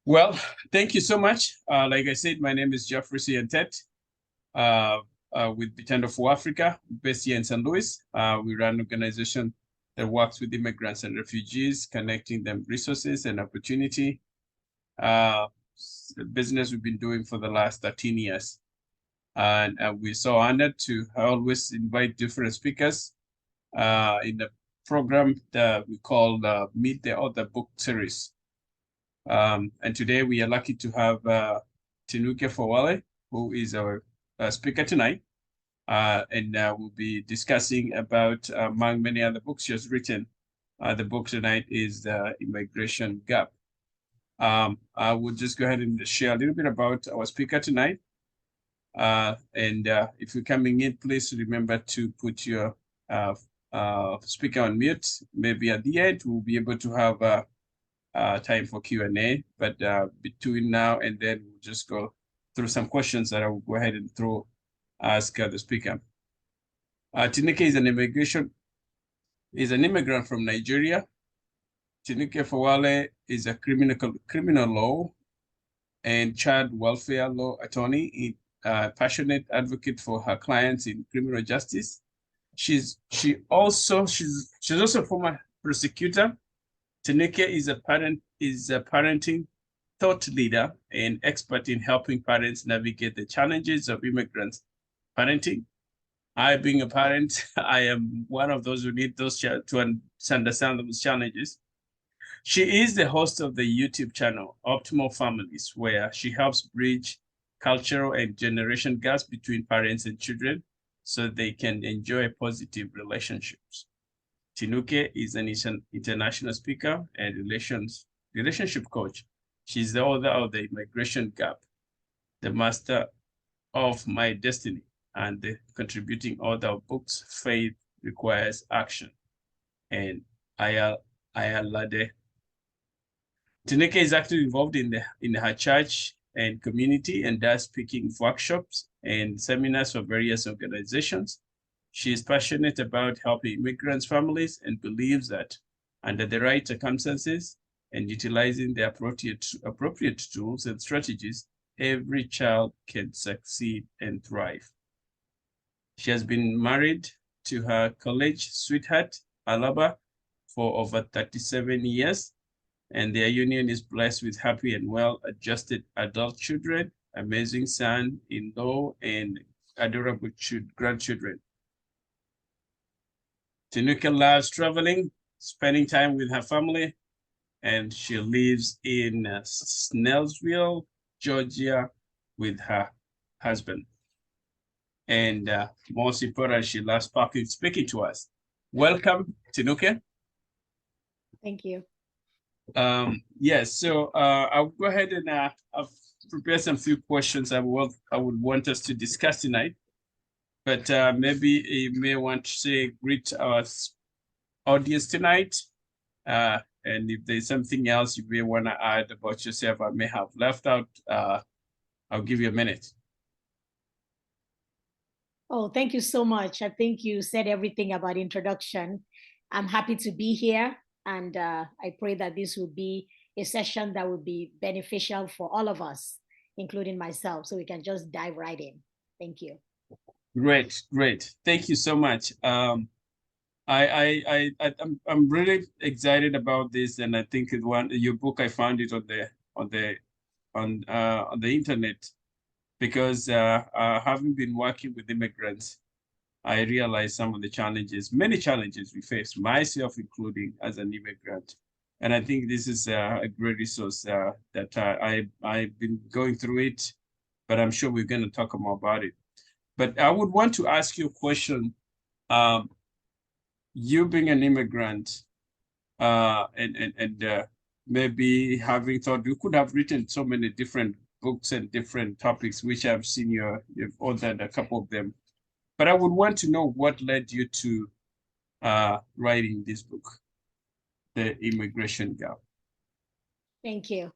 Well, thank you so much. Like I said, my name is Jeffrey Siantet with Bitendo for Africa, based here in St. Louis. We run an organization that works with immigrants and refugees, connecting them resources and opportunity. The business we've been doing for the last 13 years. And we're so honored to always invite different speakers in the program that we call Meet the Author Book Series. And today we are lucky to have Tinuke Fawole, who is our speaker tonight. And we'll be discussing about, among many other books she has written. The book tonight is The Immigration Gap. I will just go ahead and share a little bit about our speaker tonight. And if you're coming in, please remember to put your speaker on mute. Maybe at the end, we'll be able to have time for Q&A, but between now and then, we'll just go through some questions that I will go ahead and ask the speaker. Tinuke is an immigrant from Nigeria. Tinuke Fawole is a criminal law and child welfare law attorney, passionate advocate for her clients in criminal justice. She's also a former prosecutor. Tinuke is a parenting thought leader and expert in helping parents navigate the challenges of immigrants parenting. I, being a parent, I am one of those who need those to understand those challenges. She is the host of the YouTube channel Optimal Families, where she helps bridge cultural and generation gaps between parents and children so they can enjoy positive relationships. Tinuke is an international speaker and relationship coach. She's the author of The Immigration Gap, the master of My Destiny, and the contributing author of books Faith Requires Action and Ayalade. Tinuke is actively involved in her church and community and does speaking workshops and seminars for various organizations. She is passionate about helping immigrants' families and believes that under the right circumstances and utilizing the appropriate tools and strategies, every child can succeed and thrive. She has been married to her college sweetheart, Alaba, for over 37 years, and their union is blessed with happy and well-adjusted adult children, amazing son-in-law, and adorable grandchildren. Tinuke loves traveling, spending time with her family, and she lives in Snellsville, Georgia, with her husband. And most importantly, she loves speaking to us. Welcome, Tinuke. Thank you. Yes, so I'll go ahead and I've prepared some few questions I would want us to discuss tonight. But maybe you may want to say greet our audience tonight. And if there's something else you may want to add about yourself I may have left out, I'll give you a minute. Oh, thank you so much. I think you said everything about introduction. I'm happy to be here, and I pray that this will be a session that will be beneficial for all of us, including myself, so we can just dive right in. Thank you. Great. Thank you so much. I'm really excited about this, and I think your book, I found it on the internet, because having been working with immigrants, I realized some of the many challenges we face, myself including as an immigrant. And I think this is a great resource that I've been going through it, but I'm sure we're going to talk more about it. But I would want to ask you a question. You being an immigrant, and maybe having thought you could have written so many different books and different topics, which I've seen you've authored a couple of them. But I would want to know what led you to writing this book, The Immigration Gap. Thank you.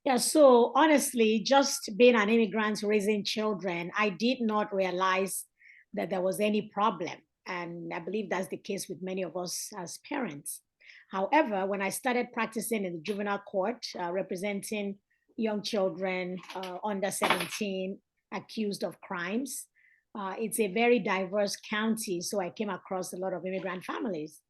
Yeah, so honestly, just being an immigrant raising children, I did not realize that there was any problem. And I believe that's the case with many of us as parents. However, when I started practicing in the juvenile court, representing young children under 17 accused of crimes, it's a very diverse county, so I came across a lot of immigrant families.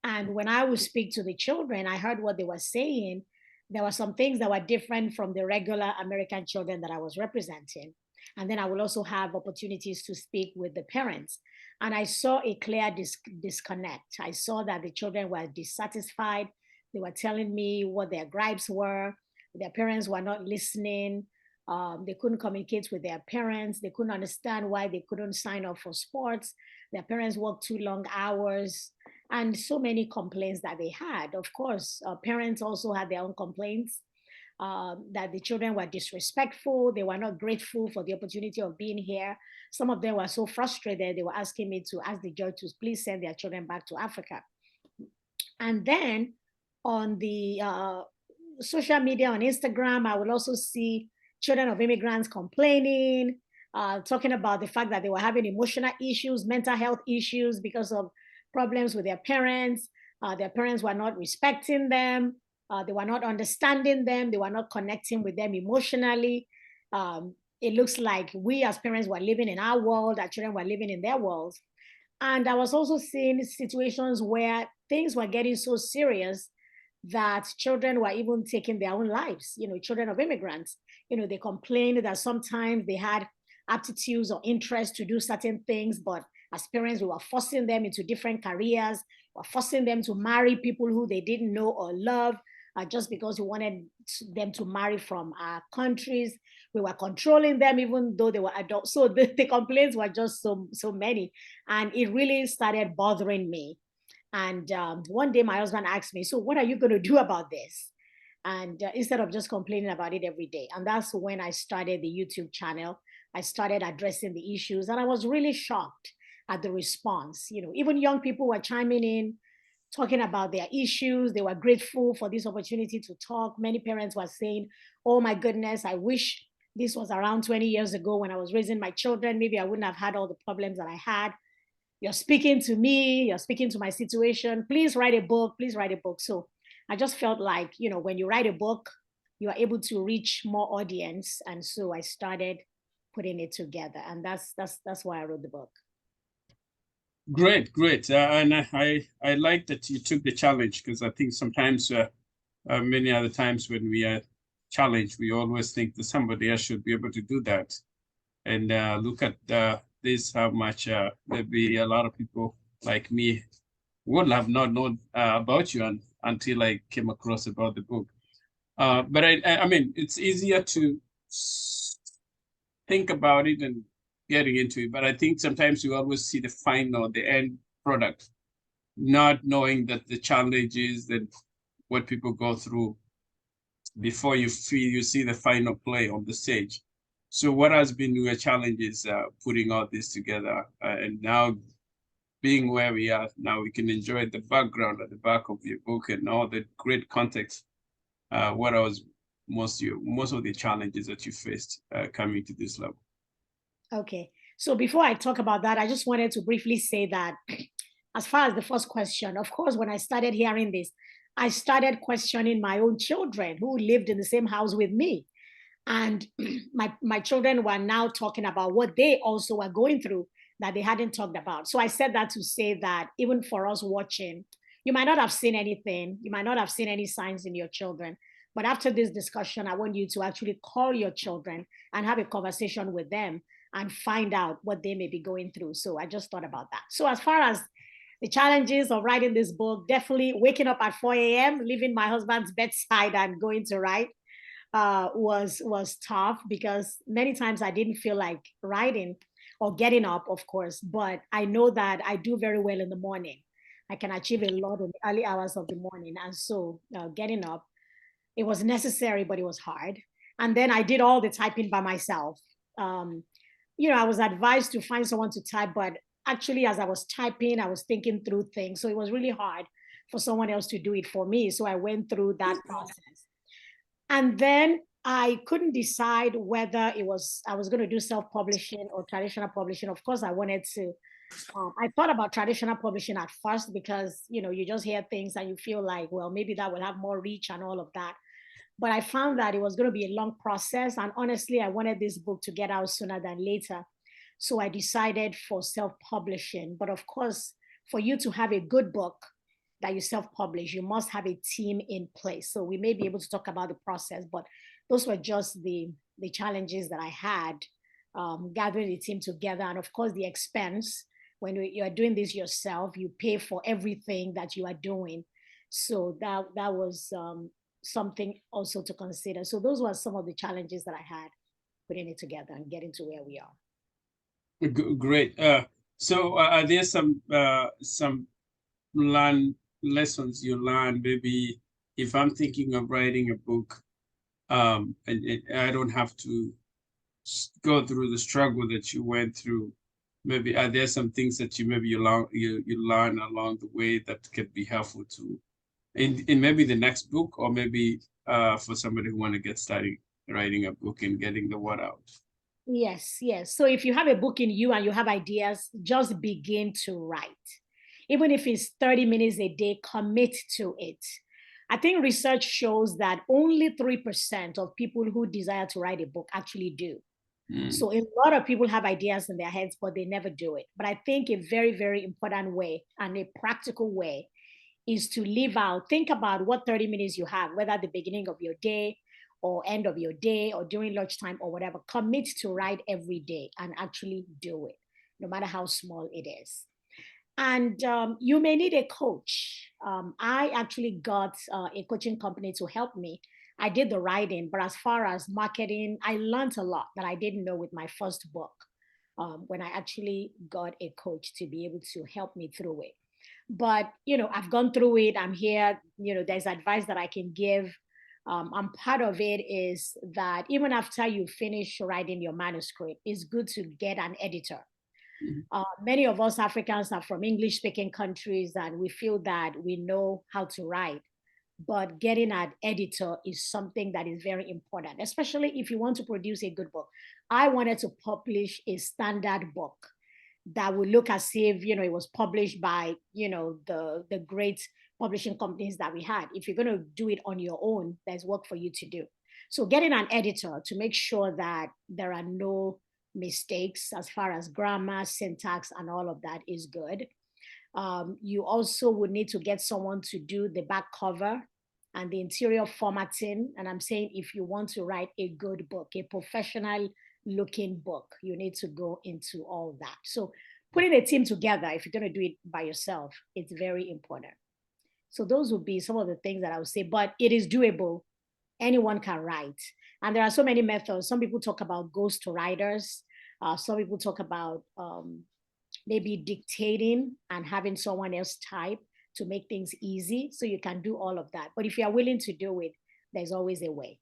And when I would speak to the children, I heard what they were saying. There were some things that were different from the regular American children that I was representing. And then I will also have opportunities to speak with the parents. And I saw a clear disconnect. I saw that the children were dissatisfied. They were telling me what their gripes were. Their parents were not listening. They couldn't communicate with their parents. They couldn't understand why they couldn't sign up for sports. Their parents worked too long hours, and so many complaints that they had. Of course, parents also had their own complaints, that the children were disrespectful. They were not grateful for the opportunity of being here. Some of them were so frustrated, they were asking me to ask the judge to please send their children back to Africa. And then on the social media, on Instagram, I will also see children of immigrants complaining, talking about the fact that they were having emotional issues, mental health issues because of problems with their parents. Their parents were not respecting them. They were not understanding them. They were not connecting with them emotionally. It looks like we as parents were living in our world, our children were living in their worlds. And I was also seeing situations where things were getting so serious that children were even taking their own lives, children of immigrants. They complained that sometimes they had aptitudes or interest to do certain things, but as parents, we were forcing them into different careers, we were forcing them to marry people who they didn't know or love, just because we wanted them to marry from our countries. We were controlling them even though they were adults. So the complaints were just so many. And it really started bothering me. And one day my husband asked me, so what are you going to do about this? And instead of just complaining about it every day. And that's when I started the YouTube channel. I started addressing the issues, and I was really shocked at the response. Even young people were chiming in, talking about their issues. They were grateful for this opportunity to talk. Many parents were saying, oh my goodness, I wish this was around 20 years ago when I was raising my children. Maybe I wouldn't have had all the problems that I had. You're speaking to me, you're speaking to my situation. Please write a book, please write a book. So I just felt like, when you write a book, you are able to reach more audience. And so I started putting it together. And that's why I wrote the book. Great. And I like that you took the challenge, because I think sometimes, many other times when we are challenged, we always think that somebody else should be able to do that. And look at this, how much maybe a lot of people like me would have not known about you until I came across about the book. But I mean, it's easier to think about it and getting into it. But I think sometimes you always see the end product, not knowing that the challenges and what people go through before you see the final play on the stage. So what has been your challenges putting all this together, and now being where we are now, we can enjoy the background at the back of your book and all the great context. What was most of the challenges that you faced coming to this level? Okay, so before I talk about that, I just wanted to briefly say that as far as the first question, of course, when I started hearing this, I started questioning my own children who lived in the same house with me. And my children were now talking about what they also were going through that they hadn't talked about. So I said that to say that even for us watching, you might not have seen anything, you might not have seen any signs in your children, but after this discussion, I want you to actually call your children and have a conversation with them and find out what they may be going through. So I just thought about that. So as far as the challenges of writing this book, definitely waking up at 4 a.m., leaving my husband's bedside and going to write was tough, because many times I didn't feel like writing or getting up, of course, but I know that I do very well in the morning. I can achieve a lot in the early hours of the morning. And so getting up, it was necessary, but it was hard. And then I did all the typing by myself. I was advised to find someone to type, but actually, as I was typing, I was thinking through things. So it was really hard for someone else to do it for me. So I went through that process. And then I couldn't decide whether I was going to do self-publishing or traditional publishing. Of course, I wanted to I thought about traditional publishing at first because, you just hear things and you feel like, well, maybe that will have more reach and all of that. But I found that it was going to be a long process. And honestly, I wanted this book to get out sooner than later. So I decided for self-publishing. But of course, for you to have a good book that you self-publish, you must have a team in place. So we may be able to talk about the process, but those were just the challenges that I had, gathering the team together. And of course, the expense. When you are doing this yourself, you pay for everything that you are doing. So that was something also to consider. So those were some of the challenges that I had putting it together and getting to where we are. Great. So are there some lessons you learned? Maybe if I'm thinking of writing a book, and I don't have to go through the struggle that you went through. Maybe are there some things that you learn along the way that could be helpful to in maybe the next book, or maybe for somebody who want to get started writing a book and getting the word out? Yes, yes. So if you have a book in you and you have ideas, just begin to write. Even if it's 30 minutes a day, commit to it. I think research shows that only 3% of people who desire to write a book actually do. So a lot of people have ideas in their heads, but they never do it. But I think a very, very important way and a practical way is to live out, think about what 30 minutes you have, whether at the beginning of your day or end of your day or during lunchtime or whatever. Commit to write every day and actually do it, no matter how small it is. And you may need a coach. I actually got a coaching company to help me. I did the writing, but as far as marketing, I learned a lot that I didn't know with my first book, when I actually got a coach to be able to help me through it. But, I've gone through it. I'm here. There's advice that I can give. And part of it is that even after you finish writing your manuscript, it's good to get an editor. Many of us Africans are from English speaking countries and we feel that we know how to write. But getting an editor is something that is very important, especially if you want to produce a good book. I wanted to publish a standard book that would look as if, it was published by, the great publishing companies that we had. If you're going to do it on your own, there's work for you to do. So getting an editor to make sure that there are no mistakes as far as grammar, syntax, and all of that is good. You also would need to get someone to do the back cover and the interior formatting. And I'm saying if you want to write a good book, a professional looking book, you need to go into all that. So putting a team together, if you're going to do it by yourself, it's very important. So those would be some of the things that I would say, but it is doable. Anyone can write. And there are so many methods. Some people talk about ghost writers. Some people talk about maybe dictating and having someone else type to make things easy. So you can do all of that. But if you are willing to do it, there's always a way.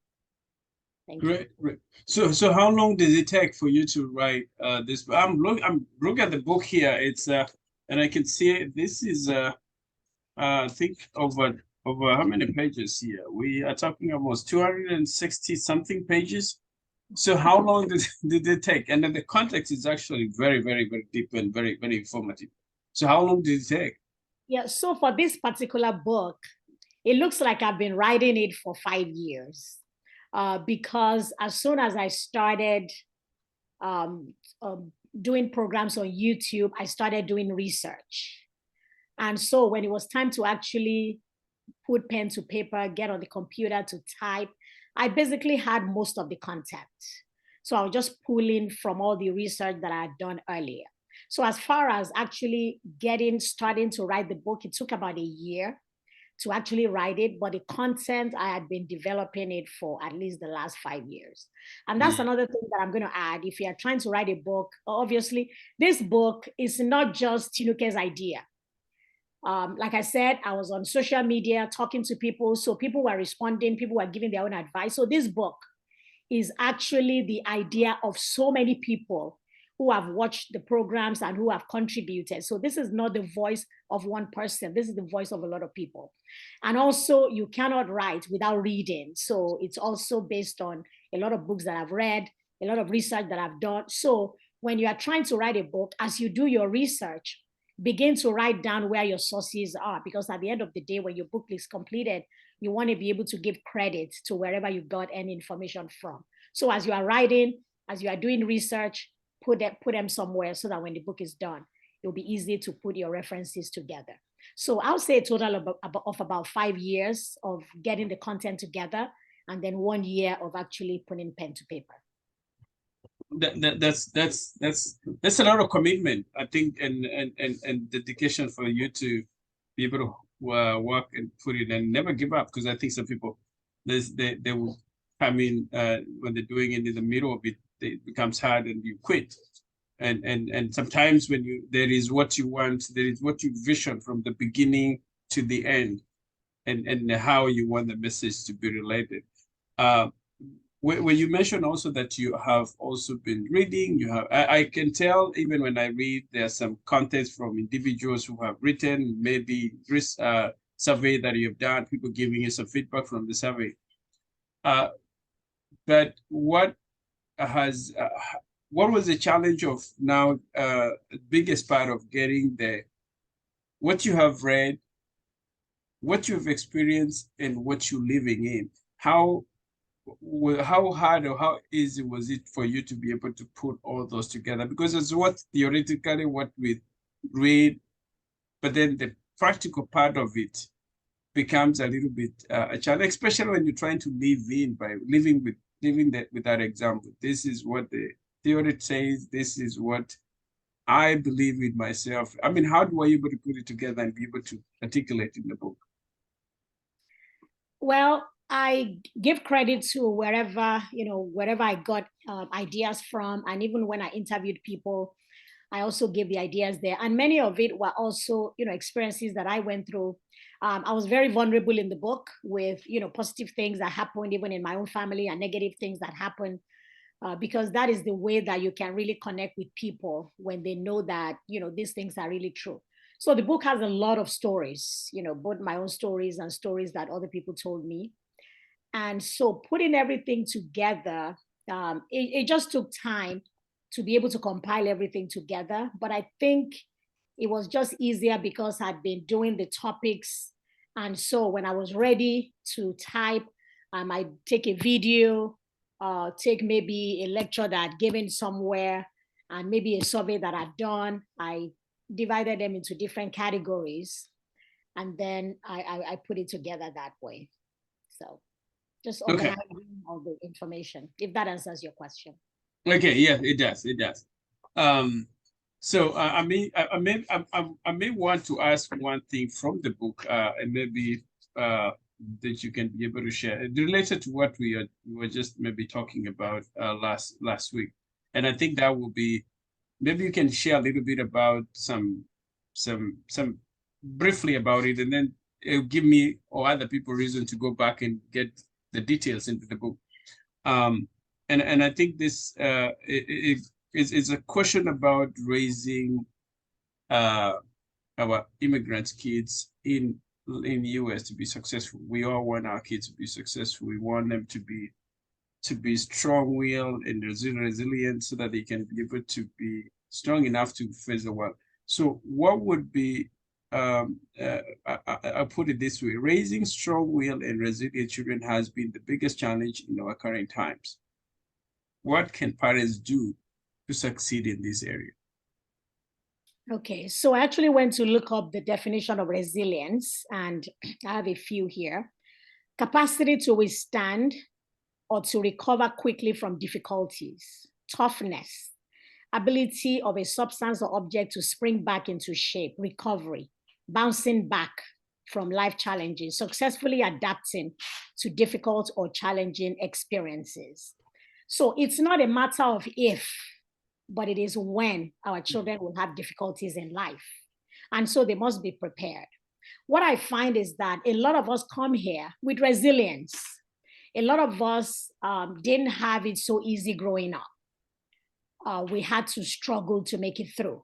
Thank you. Great. So how long did it take for you to write this? I'm looking at the book here. It's and I can see this is I think over how many pages here? We are talking almost 260 something pages. So how long did it take? And then the context is actually very, very, very deep and very, very informative. So how long did it take? Yeah, so for this particular book, it looks like I've been writing it for 5 years. Because as soon as I started doing programs on YouTube, I started doing research. And so when it was time to actually put pen to paper, get on the computer to type, I basically had most of the content. So I was just pulling from all the research that I had done earlier. So as far as actually starting to write the book, it took about a year to actually write it, but the content, I had been developing it for at least the last 5 years. And that's another thing that I'm going to add. If you're trying to write a book, obviously, this book is not just Tinuke's idea. Like I said, I was on social media talking to people. So people were responding, people were giving their own advice. So this book is actually the idea of so many people who have watched the programs and who have contributed. So this is not the voice of one person. This is the voice of a lot of people. And also you cannot write without reading. So it's also based on a lot of books that I've read, a lot of research that I've done. So when you are trying to write a book, as you do your research, begin to write down where your sources are, because at the end of the day, when your book is completed, you want to be able to give credit to wherever you got any information from. So as you are writing, as you are doing research, put them somewhere so that when the book is done, it'll be easy to put your references together. So I'll say a total of about 5 years of getting the content together, and then 1 year of actually putting pen to paper. That's a lot of commitment, I think, and dedication for you to be able to work and put it and never give up. Because I think some people, they will come in when they're doing it in the middle of it, it becomes hard and you quit. And sometimes when there is what you want, there is what you vision from the beginning to the end, and how you want the message to be related. When you mentioned also that you have also been reading, I can tell even when I read, there are some contents from individuals who have written, maybe survey that you have done, people giving you some feedback from the survey. But what was the challenge of now, the biggest part of getting what you have read, what you've experienced, and what you're living in? How hard or how easy was it for you to be able to put all those together? Because it's theoretically what we read, but then the practical part of it becomes a little bit a challenge, especially when you're trying to live in by living with that example. This is what the theory says. This is what I believe in myself. I mean, how were you able to put it together and be able to articulate in the book? Well, I give credit to wherever I got ideas from. And even when I interviewed people, I also gave the ideas there. And many of it were also, experiences that I went through. I was very vulnerable in the book with, positive things that happened even in my own family and negative things that happened, because that is the way that you can really connect with people when they know that, these things are really true. So the book has a lot of stories, both my own stories and stories that other people told me. And so putting everything together, it just took time to be able to compile everything together. But I think it was just easier because I'd been doing the topics. And so when I was ready to type, I might take a video, take maybe a lecture that I'd given somewhere, and maybe a survey that I'd done. I divided them into different categories, and then I put it together that way. So just organizing all the information, if that answers your question. Okay, yeah, it does. It does. So I may want to ask one thing from the book, and maybe that you can be able to share related to what we were just maybe talking about last week. And I think that will be, maybe you can share a little bit about some briefly about it, and then it'll give me or other people reason to go back and get the details into the book. And I think this is a question about raising our immigrant kids in US to be successful. We all want our kids to be successful. We want them to be strong-willed and resilient, so that they can be able to be strong enough to face the world. So what would be, I'll put it this way: raising strong-willed and resilient children has been the biggest challenge in our current times. What can parents do to succeed in this area? Okay, so I actually went to look up the definition of resilience, and I have a few here. Capacity to withstand or to recover quickly from difficulties, toughness, ability of a substance or object to spring back into shape, recovery, bouncing back from life challenges, successfully adapting to difficult or challenging experiences. So it's not a matter of if, but it is when our children will have difficulties in life. And so they must be prepared. What I find is that a lot of us come here with resilience. A lot of us didn't have it so easy growing up. We had to struggle to make it through.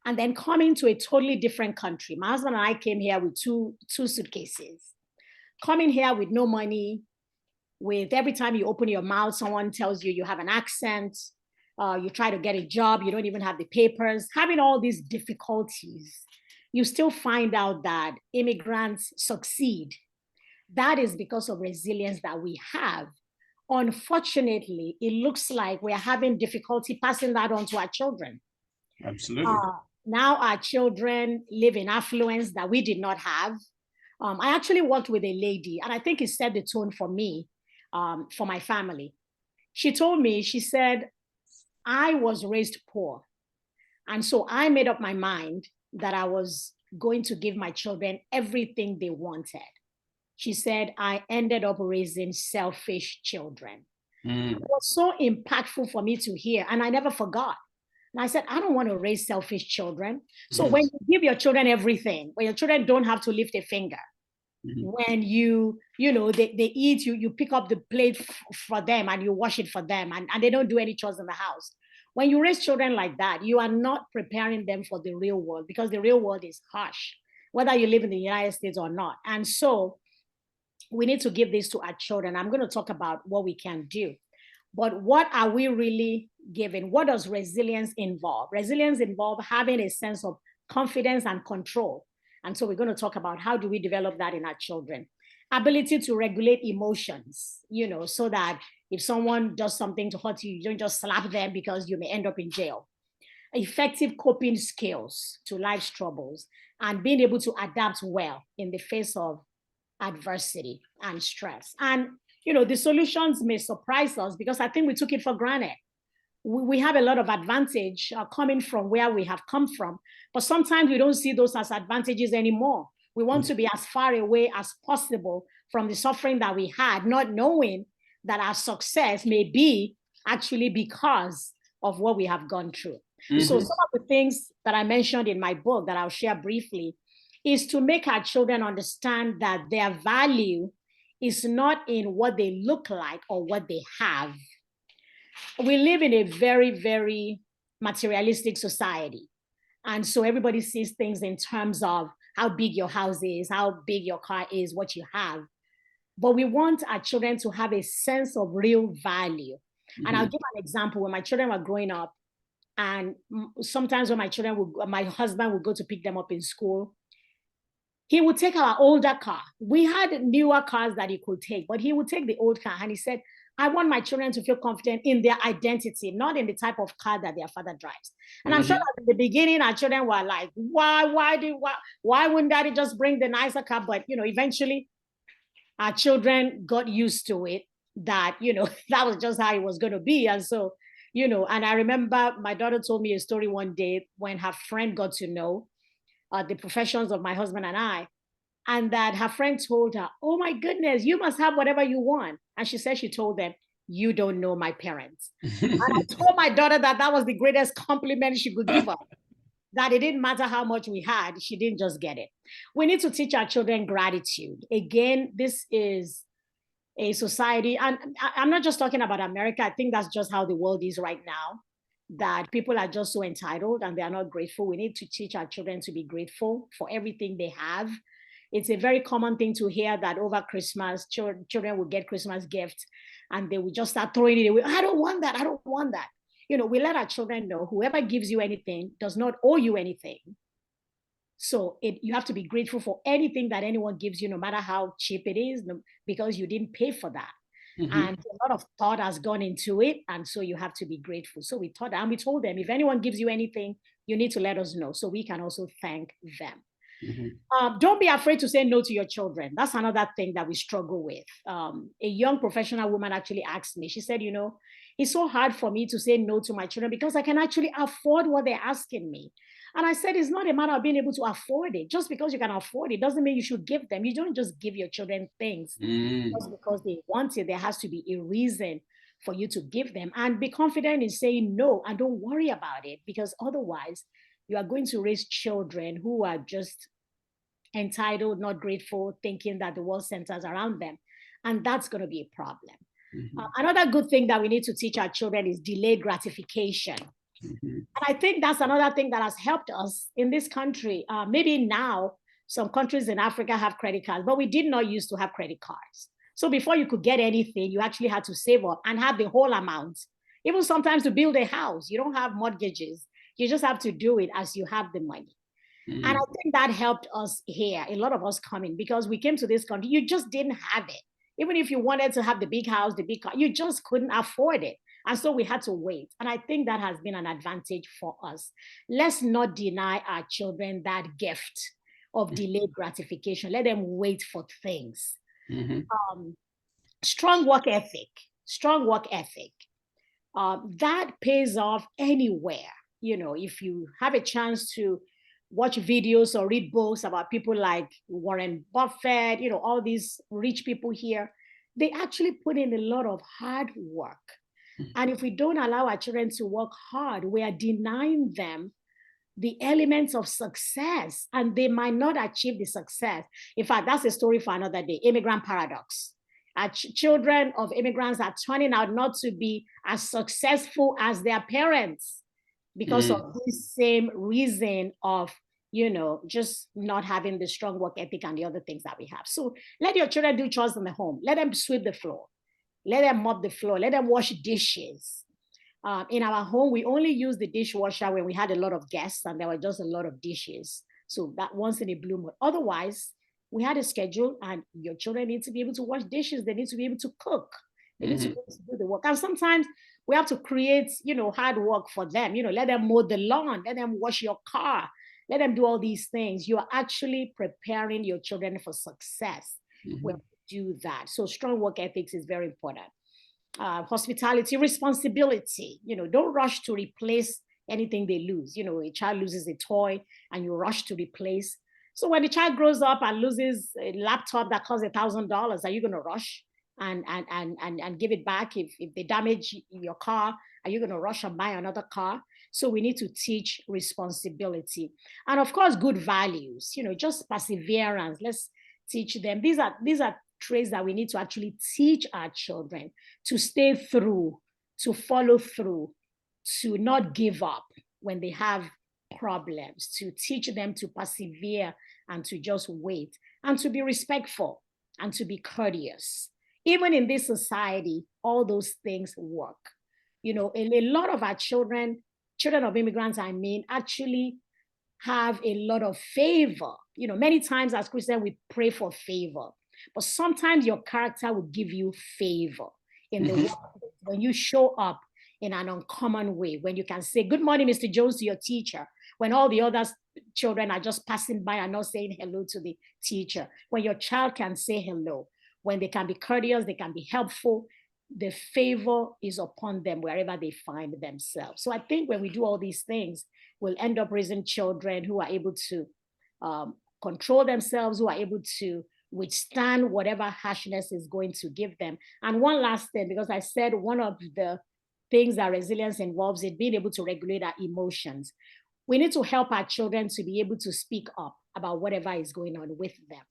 And then coming to a totally different country. My husband and I came here with two suitcases. Coming here with no money, with every time you open your mouth, someone tells you you have an accent. you try to get a job, you don't even have the papers, having all these difficulties, you still find out that immigrants succeed. That is because of resilience that we have. Unfortunately, it looks like we're having difficulty passing that on to our children. Absolutely. Now our children live in affluence that we did not have. I actually worked with a lady, and I think it set the tone for me, for my family. She told me, she said, I was raised poor. And so I made up my mind that I was going to give my children everything they wanted. She said, I ended up raising selfish children. It was so impactful for me to hear, and I never forgot. And I said, I don't want to raise selfish children. So when you give your children everything, when your children don't have to lift a finger, when they eat, you pick up the plate for them and you wash it for them, and they don't do any chores in the house. When you raise children like that, you are not preparing them for the real world, because the real world is harsh, whether you live in the United States or not. And so we need to give this to our children. I'm going to talk about what we can do. But what are we really giving? What does resilience involve? Resilience involves having a sense of confidence and control. And so we're going to talk about how do we develop that in our children. Ability to regulate emotions, so that if someone does something to hurt you, you don't just slap them because you may end up in jail. Effective coping skills to life's troubles, and being able to adapt well in the face of adversity and stress. And the solutions may surprise us, because I think we took it for granted. We have a lot of advantage coming from where we have come from, but sometimes we don't see those as advantages anymore. We want to be as far away as possible from the suffering that we had, not knowing that our success may be actually because of what we have gone through. So some of the things that I mentioned in my book that I'll share briefly is to make our children understand that their value is not in what they look like or what they have. We live in a very, very materialistic society. And so everybody sees things in terms of how big your house is, how big your car is, what you have. But we want our children to have a sense of real value. And I'll give an example. When my children were growing up, and sometimes when my husband would go to pick them up in school, he would take our older car. We had newer cars that he could take, but he would take the old car. And he said, I want my children to feel confident in their identity, not in the type of car that their father drives. And I'm sure that in the beginning, our children were like, why wouldn't daddy just bring the nicer car? But, eventually our children got used to it, that, that was just how it was going to be. And so, and I remember my daughter told me a story one day when her friend got to know the professions of my husband and I, and that her friend told her, oh my goodness, you must have whatever you want. And she said she told them, you don't know my parents. And I told my daughter that was the greatest compliment she could give us, that it didn't matter how much we had, she didn't just get it. We need to teach our children gratitude. Again, this is a society, and I'm not just talking about America. I think that's just how the world is right now, that people are just so entitled and they are not grateful. We need to teach our children to be grateful for everything they have. It's a very common thing to hear that over Christmas, children will get Christmas gifts and they will just start throwing it away. I don't want that. I don't want that. We let our children know whoever gives you anything does not owe you anything. So you have to be grateful for anything that anyone gives you, no matter how cheap it is, because you didn't pay for that. And a lot of thought has gone into it. And so you have to be grateful. So we taught, and we told them, if anyone gives you anything, you need to let us know so we can also thank them. Don't be afraid to say no to your children. That's another thing that we struggle with. A young professional woman actually asked me, she said, it's so hard for me to say no to my children because I can actually afford what they're asking me. And I said, it's not a matter of being able to afford it. Just because you can afford it doesn't mean you should give them. You don't just give your children things just because they want it. There has to be a reason for you to give them, and be confident in saying no, and don't worry about it, because otherwise you are going to raise children who are just entitled, not grateful, thinking that the world centers around them. And that's going to be a problem. Another good thing that we need to teach our children is delayed gratification. And I think that's another thing that has helped us in this country. Maybe now some countries in Africa have credit cards, but we did not used to have credit cards. So before you could get anything, you actually had to save up and have the whole amount Even sometimes to build a house, you don't have mortgages. You just have to do it as you have the money. And I think that helped us here, a lot of us coming, because we came to this country, you just didn't have it. Even if you wanted to have the big house, the big car, you just couldn't afford it. And so we had to wait. And I think that has been an advantage for us. Let's not deny our children that gift of delayed gratification. Let them wait for things. Strong work ethic, that pays off anywhere. You know, if you have a chance to watch videos or read books about people like Warren Buffett, you know, all these rich people here, they actually put in a lot of hard work. And if we don't allow our children to work hard, we are denying them the elements of success, and they might not achieve the success. In fact, that's a story for another day. Immigrant paradox. Our children of immigrants are turning out not to be as successful as their parents because of this same reason of, you know, just not having the strong work ethic and the other things that we have. So let your children do chores in the home. Let them sweep the floor. Let them mop the floor. Let them wash dishes. In our home, we only use the dishwasher when we had a lot of guests and there were just a lot of dishes. So that once in a blue moon. Otherwise, we had a schedule, and your children need to be able to wash dishes. They need to be able to cook. They need to be able to do the work. And sometimes we have to create, you know, hard work for them. You know, let them mow the lawn. Let them wash your car. Let them do all these things. You are actually preparing your children for success when you do that. So strong work ethics is very important. Hospitality, responsibility. You know, don't rush to replace anything they lose. You know, a child loses a toy and you rush to replace. So when the child grows up and loses a laptop that costs $1,000, are you going to rush and give it back? If they damage your car, are you going to rush and buy another car? So we need to teach responsibility. And of course, good values, you know, just perseverance. Let's teach them. These are traits that we need to actually teach our children, to stay through, to follow through, to not give up when they have problems, to teach them to persevere and to just wait, and to be respectful and to be courteous. Even in this society, all those things work. You know, a lot of our children of immigrants, I mean, actually have a lot of favor. You know, many times as Christians, we pray for favor, but sometimes your character will give you favor in the workplace when you show up in an uncommon way, when you can say, "Good morning, Mr. Jones," to your teacher, when all the other children are just passing by and not saying hello to the teacher. When your child can say hello, when they can be courteous, they can be helpful, the favor is upon them wherever they find themselves. So I think when we do all these things, we'll end up raising children who are able to control themselves, who are able to withstand whatever harshness is going to give them. And one last thing, because I said one of the things that resilience involves is being able to regulate our emotions. We need to help our children to be able to speak up about whatever is going on with them.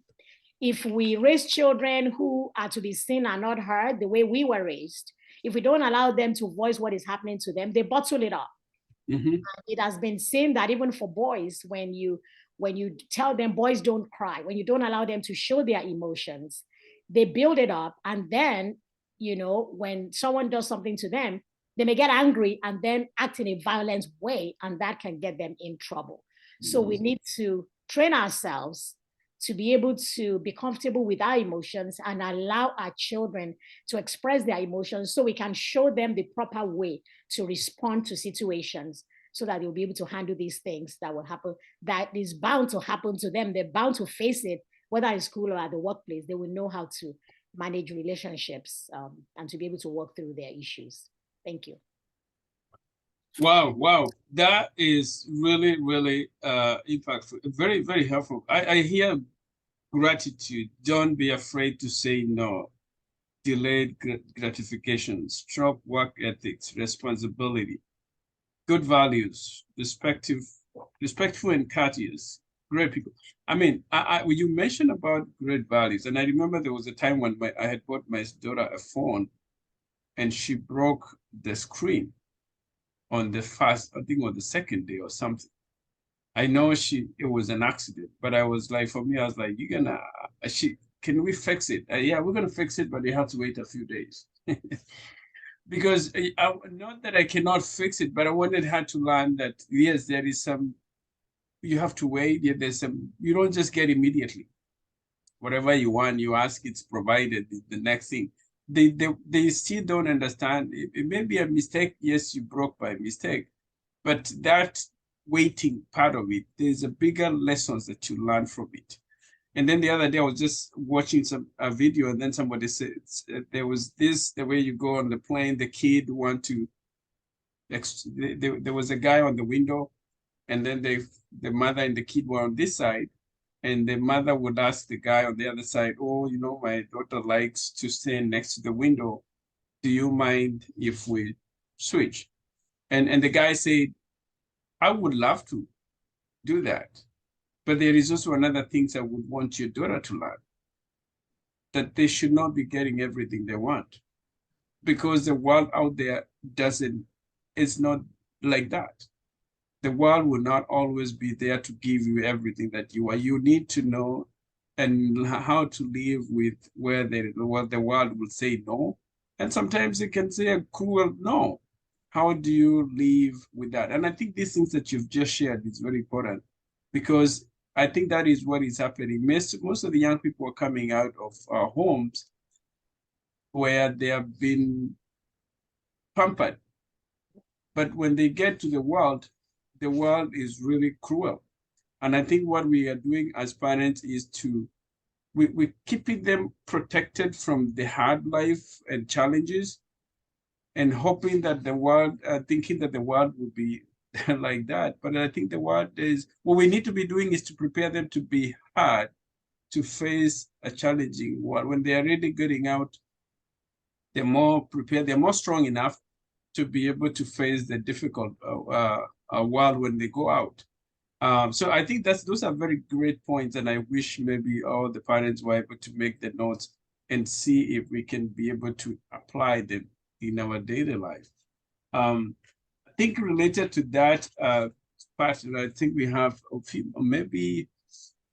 If we raise children who are to be seen and not heard the way we were raised, if we don't allow them to voice what is happening to them, they bottle it up. It has been seen that even for boys, when you tell them boys don't cry, when you don't allow them to show their emotions, they build it up. And then, you know, when someone does something to them, they may get angry and then act in a violent way, and that can get them in trouble. So we need to train ourselves to be able to be comfortable with our emotions and allow our children to express their emotions so we can show them the proper way to respond to situations so that they'll be able to handle these things that will happen, that is bound to happen to them. They're bound to face it, whether in school or at the workplace. They will know how to manage relationships and to be able to work through their issues. Thank you. Wow. That is really, really impactful. Very, very helpful. I hear gratitude. Don't be afraid to say no. Delayed gratification, strong work ethics, responsibility, good values, respectful and courteous, great people. I mean, when you mentioned about great values, and I remember there was a time when I had bought my daughter a phone and she broke the screen on the first, I think on the second day or something. I know it was an accident, but I was like, for me, I was like, can we fix it? Yeah, we're gonna fix it, but you have to wait a few days. because not that I cannot fix it, but I wanted her to learn that yes, there is some, you have to wait. Yeah, there's some, you don't just get immediately. Whatever you want, you ask, it's provided. The next thing, they still don't understand. It may be a mistake. Yes, you broke by mistake, but that waiting part of it, there's a bigger lessons that you learn from it. And then the other day, I was just watching a video, and then somebody said there was this, the way you go on the plane, the kid want to, there was a guy on the window, and then the mother and the kid were on this side, and the mother would ask the guy on the other side, oh, you know, my daughter likes to stand next to the window. Do you mind if we switch? And the guy said, I would love to do that. But there is also another thing I would want your daughter to learn, that they should not be getting everything they want, because the world out there it's not like that. The world will not always be there to give you everything that you are. You need to know and how to live with where the world will say no. And sometimes it can say a cruel no. How do you live with that? And I think these things that you've just shared is very important, because I think that is what is happening. Most of the young people are coming out of our homes where they have been pampered. But when they get to the world is really cruel. And I think what we are doing as parents is we're keeping them protected from the hard life and challenges, and hoping that the world, thinking that the world will be like that. But I think the world is, what we need to be doing is to prepare them to be hard, to face a challenging world. When they are really getting out, they're more prepared, they're more strong enough to be able to face the difficult world when they go out. So I think those are very great points, and I wish maybe all the parents were able to make the notes and see if we can be able to apply them in our daily life. I think related to that part, I think we have a few, maybe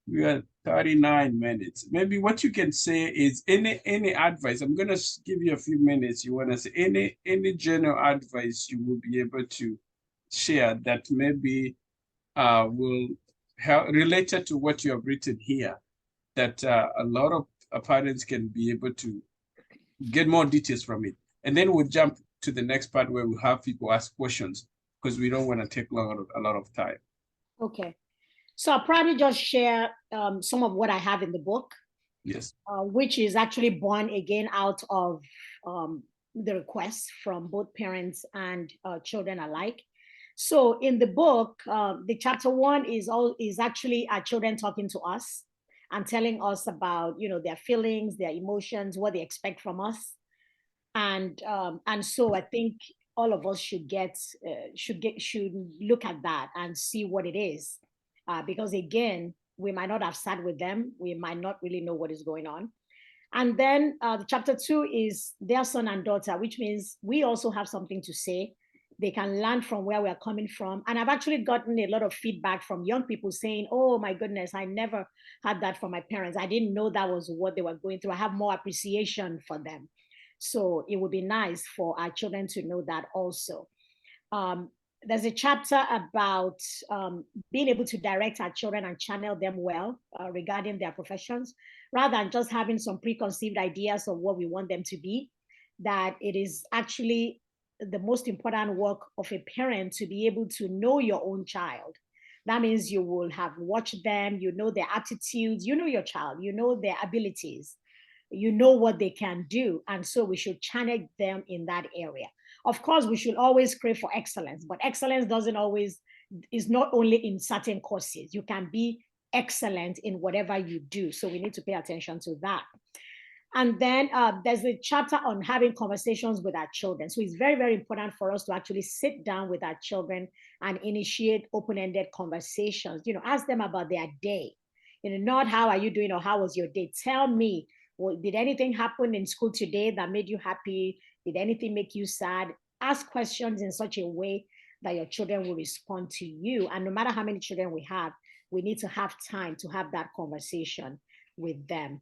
we are 39 minutes. Maybe what you can say is any advice. I'm gonna give you a few minutes. You wanna say any general advice you will be able to share that maybe will help related to what you have written here, that a lot of parents can be able to get more details from it. And then we'll jump to the next part where we'll have people ask questions, because we don't want to take a lot of time. Okay. So I'll probably just share some of what I have in the book. Yes. Which is actually born again out of the requests from both parents and children alike. So in the book, the chapter 1 is actually our children talking to us and telling us about, you know, their feelings, their emotions, what they expect from us. And so I think all of us should look at that and see what it is, because again, we might not have sat with them, we might not really know what is going on. And then the chapter 2 is their son and daughter, which means we also have something to say. They can learn from where we are coming from. And I've actually gotten a lot of feedback from young people saying, oh my goodness, I never had that from my parents. I didn't know that was what they were going through. I have more appreciation for them. So it would be nice for our children to know that also. There's a chapter about being able to direct our children and channel them well regarding their professions, rather than just having some preconceived ideas of what we want them to be, that it is actually the most important work of a parent to be able to know your own child. That means you will have watched them, you know their aptitudes, you know your child, you know their abilities, you know what they can do. And so we should channel them in that area. Of course, we should always crave for excellence, but excellence is not only in certain courses. You can be excellent in whatever you do. So we need to pay attention to that. And then there's a chapter on having conversations with our children. So it's very, very important for us to actually sit down with our children and initiate open-ended conversations. You know, ask them about their day. You know, not how are you doing or how was your day? Tell me, well, did anything happen in school today that made you happy? Did anything make you sad? Ask questions in such a way that your children will respond to you. And no matter how many children we have, we need to have time to have that conversation with them.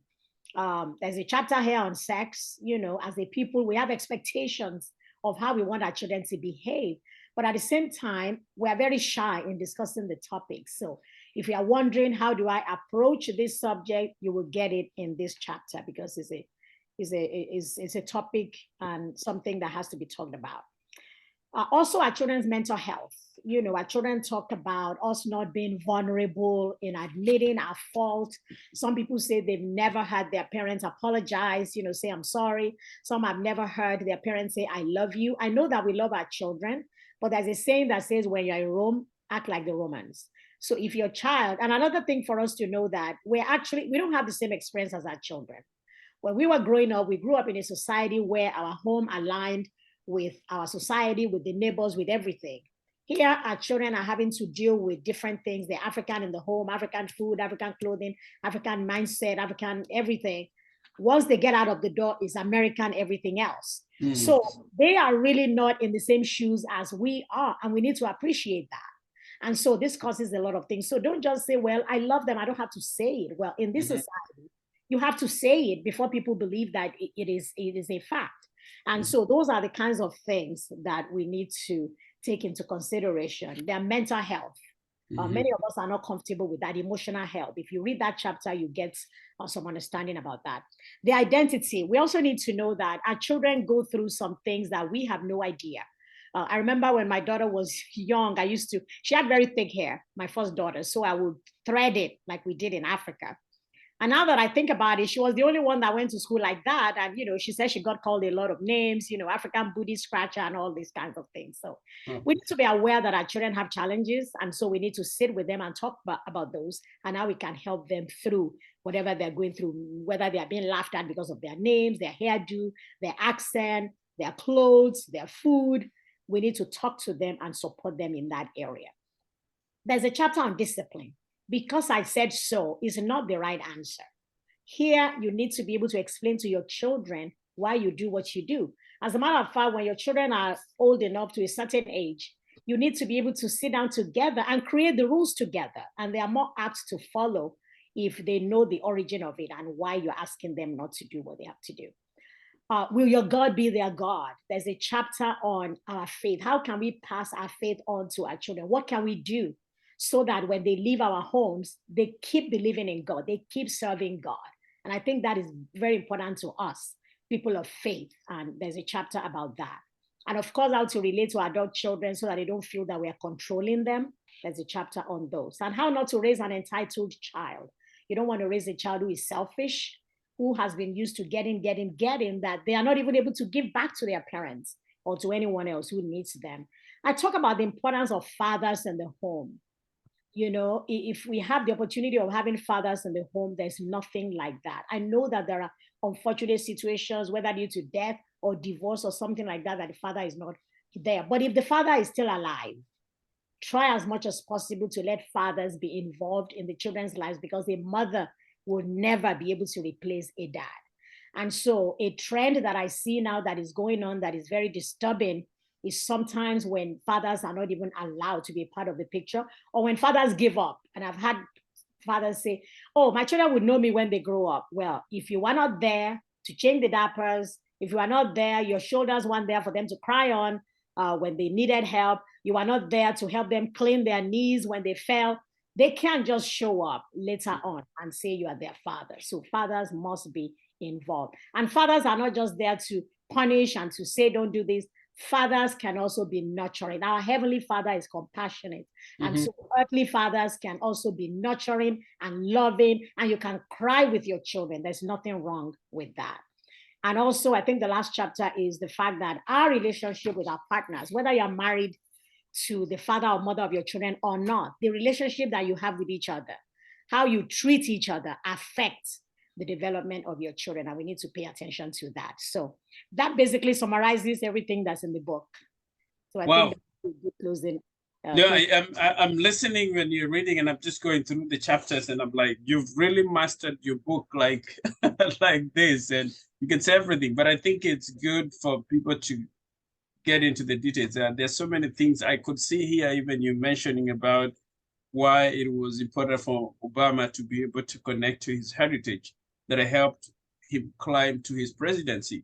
There's a chapter here on sex. You know, as a people, we have expectations of how we want our children to behave. But at the same time, we are very shy in discussing the topic. So if you are wondering, how do I approach this subject, you will get it in this chapter, because it's a topic and something that has to be talked about. Also, our children's mental health. You know, our children talk about us not being vulnerable in admitting our fault. Some people say they've never heard their parents apologize, you know, say, I'm sorry. Some have never heard their parents say, I love you. I know that we love our children, but there's a saying that says, when you're in Rome, act like the Romans. So if your child, and another thing for us to know that we don't have the same experience as our children. When we were growing up, we grew up in a society where our home aligned with our society, with the neighbors, with everything. Here, our children are having to deal with different things. They're African in the home, African food, African clothing, African mindset, African everything. Once they get out of the door, is American everything else. So they are really not in the same shoes as we are, and we need to appreciate that. And so this causes a lot of things. So don't just say, well, I love them, I don't have to say it. Well, in this society, you have to say it before people believe that it is a fact. And so those are the kinds of things that we need to take into consideration. Their mental health. Many of us are not comfortable with that. Emotional health. If you read that chapter, you get some understanding about that. The identity. We also need to know that our children go through some things that we have no idea. I remember when my daughter was young, she had very thick hair, my first daughter. So I would thread it like we did in Africa. And now that I think about it, she was the only one that went to school like that. And, you know, she said she got called a lot of names, you know, African booty scratcher and all these kinds of things. So we need to be aware that our children have challenges. And so we need to sit with them and talk about those and how we can help them through whatever they're going through, whether they are being laughed at because of their names, their hairdo, their accent, their clothes, their food. We need to talk to them and support them in that area. There's a chapter on discipline. Because I said so is not the right answer. Here, you need to be able to explain to your children why you do what you do. As a matter of fact, when your children are old enough to a certain age, you need to be able to sit down together and create the rules together. And they are more apt to follow if they know the origin of it and why you're asking them not to do what they have to do. Will your God be their God? There's a chapter on our faith. How can we pass our faith on to our children? What can we do so that when they leave our homes, they keep believing in God, they keep serving God? And I think that is very important to us, people of faith. And there's a chapter about that. And of course, how to relate to adult children so that they don't feel that we are controlling them. There's a chapter on those. And how not to raise an entitled child. You don't want to raise a child who is selfish, who has been used to getting, that they are not even able to give back to their parents or to anyone else who needs them. I talk about the importance of fathers in the home. You know, if we have the opportunity of having fathers in the home, there's nothing like that. I know that there are unfortunate situations, whether due to death or divorce or something like that, that the father is not there. But if the father is still alive, try as much as possible to let fathers be involved in the children's lives, because a mother will never be able to replace a dad. And so a trend that I see now that is going on that is very disturbing is sometimes when fathers are not even allowed to be a part of the picture, or when fathers give up. And I've had fathers say, oh, my children would know me when they grow up. Well, if you are not there to change the diapers, if you are not there, your shoulders weren't there for them to cry on when they needed help, you are not there to help them clean their knees when they fell, they can't just show up later on and say you are their father. So fathers must be involved. And fathers are not just there to punish and to say, don't do this. Fathers can also be nurturing. Our Heavenly Father is compassionate. And so earthly fathers can also be nurturing and loving, and you can cry with your children. There's nothing wrong with that. And also, I think the last chapter is the fact that our relationship with our partners, whether you're married to the father or mother of your children or not, the relationship that you have with each other, how you treat each other affects the development of your children, and we need to pay attention to that. So that basically summarizes everything that's in the book. So I think that's a good closing. I'm listening when you're reading, and I'm just going through the chapters, and I'm like, you've really mastered your book like like this, and you can say everything. But I think it's good for people to get into the details. There's so many things I could see here, even you mentioning about why it was important for Obama to be able to connect to his heritage that helped him climb to his presidency.